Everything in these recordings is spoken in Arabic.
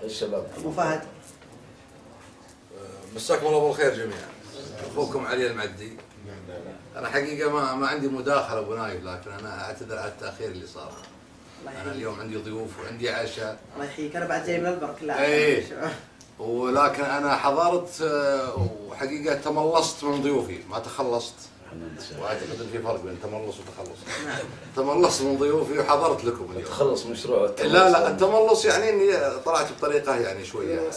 الشباب. ابو فهد. مساكم الله بالخير جميعا. اخوكم علي المعدي. انا حقيقه ما عندي مداخله ابو نايف، لكن انا اعتذر على التاخير اللي صار. انا اليوم عندي ضيوف وعندي عشاء. الله يحييك، انا بعد جاي من البرك. لا ايه ولكن انا حضرت وحقيقه تملصت من ضيوفي، ما تخلصت. واعتقد ان في فرق بين تملص وتخلص. تملصت من ضيوفي وحضرت لكم اليوم. تخلص مشروع التملص. لا التملص يعني اني طلعت بطريقه يعني شويه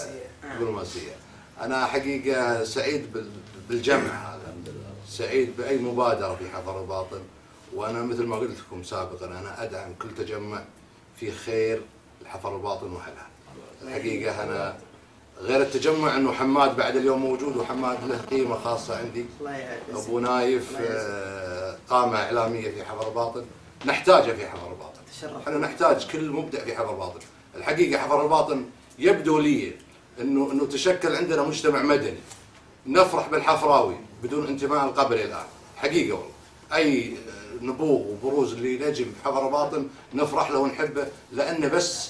دبلوماسيه. انا حقيقه سعيد بالجمع هذا، سعيد باي مبادره في حفر الباطن، وانا مثل ما قلت لكم سابقا انا ادعم كل تجمع في خير الحفر الباطن واهلها. الحقيقه انا غير التجمع انه حماد بعد اليوم موجود، وحماد له قيمه خاصه عندي. ابو نايف قامه اعلاميه في حفر الباطن نحتاجها في حفر الباطن. احنا نحتاج كل مبدع في حفر الباطن. الحقيقه حفر الباطن يبدو لي انه تشكل عندنا مجتمع مدني، نفرح بالحفراوي بدون انتماء القبلي الان، حقيقه والله. اي نبوغ وبروز اللي نجم في حفر الباطن نفرح له ونحبه، لانه بس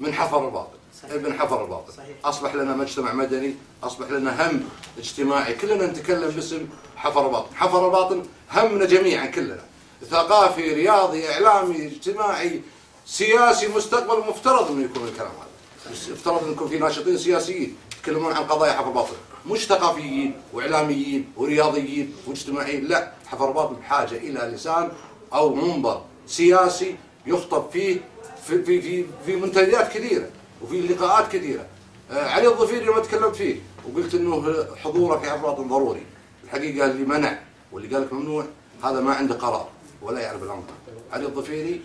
من حفر الباطن. ابن حفر الباطن. اصبح لنا مجتمع مدني، اصبح لنا هم اجتماعي، كلنا نتكلم باسم حفر الباطن. حفر الباطن همنا جميعا كلنا، ثقافي، رياضي، اعلامي، اجتماعي، سياسي، مستقبل. مفترض انه يكون الكلام هذا، يفترض ان يكون في ناشطين سياسيين يتكلمون عن قضايا حفر الباطن، مش ثقافيين واعلاميين ورياضيين واجتماعيين. لا، حفر الباطن بحاجه الى لسان او منبر سياسي يخطب فيه في منتديات كثيره وفي لقاءات كثيره. علي الظفيري يوم تكلمت فيه وقلت انه حضوره في حفر الباطن ضروري، الحقيقه اللي منع واللي قال لك ممنوع هذا ما عنده قرار ولا يعرف الامر. علي الظفيري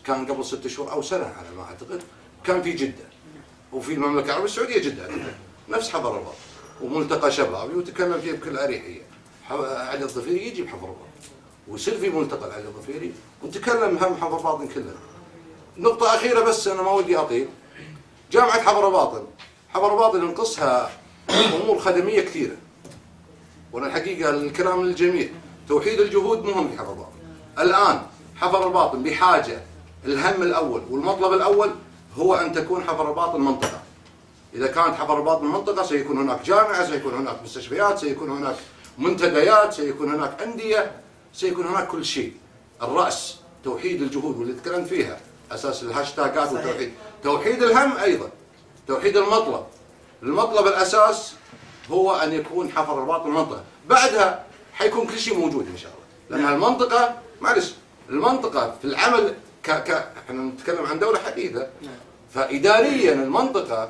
كان قبل 6 شهور او سنه على ما اعتقد، كان في جده وفي المملكه العربيه السعوديه جده نفس حفر الباطن وملتقى شبابي، وتكلم فيه بكل اريحيه. علي الظفيري يجي بحفر الباطن ويصير في ملتقى علي الظفيري ونتكلم هم حفر الباطن كلنا. نقطه اخيره بس انا ما ودي اطيل. جامعه حفر الباطن، حفر الباطن ينقصها امور خدميه كثيره، وانا الحقيقه الكلام للجميع، توحيد الجهود مهم في حفر الباطن. الان حفر الباطن بحاجه، الهم الاول والمطلب الاول هو ان تكون حفر الباطن منطقه. اذا كانت حفر الباطن منطقه سيكون هناك جامعه، سيكون هناك مستشفيات، سيكون هناك منتديات، سيكون هناك انديه، سيكون هناك كل شيء. الراس توحيد الجهود واللي تكلمت فيها اساس الهاشتاجات والتوحيد، توحيد الهم ايضا، توحيد المطلب. المطلب الاساس هو ان يكون حفر الباطن منطقه، بعدها حيكون كل شيء موجود ان شاء الله. لان المنطقه معلش، المنطقه في العمل احنا نتكلم عن دوله حديثه، فاداريا المنطقه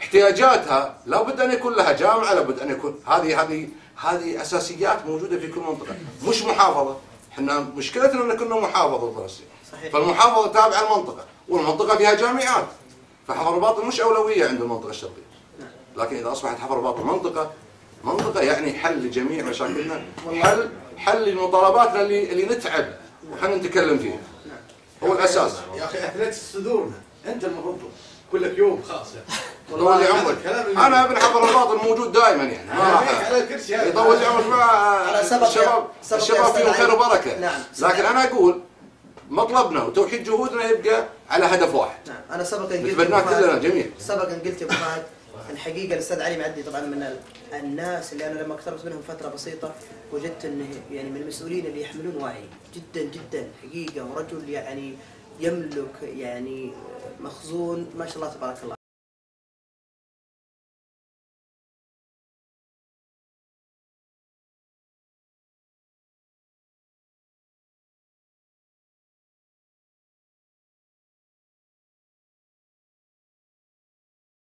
احتياجاتها لابد ان يكون لها جامعه، لابد ان يكون هذه اساسيات موجوده في كل منطقه، مش محافظه. احنا مشكلتنا ان كنا محافظه فلسطين، فالمحافظه تابعه المنطقه والمنطقه فيها جامعات، فحفر الباطن مش اولويه عند المنطقه الشرقيه. لكن اذا اصبحت حفر الباطن منطقه يعني حل لجميع مشاكلنا، حل لمطالباتنا اللي نتعب وحنا نتكلم فيها، هو الاساس. يا اخي اثلت صدورنا، انت المفروض كلك يوم خاص يطول لي عمرك. انا ابن حفر الباطن موجود دائما يعني ما راح يطول لي عمرك. الشباب فيهم خير وبركه. لكن انا اقول مطلبنا وتوحيد جهودنا يبقى على هدف واحد. نعم، انا سبقا قلت نتبناه كلنا جميع. سبقا قلت يا ابو فهد الحقيقه الاستاذ علي معدي طبعا من الناس اللي انا لما اقتربت منهم فتره بسيطه وجدت انه يعني من المسؤولين اللي يحملون وعي جدا جدا حقيقه، ورجل يعني يملك يعني مخزون ما شاء الله تبارك الله.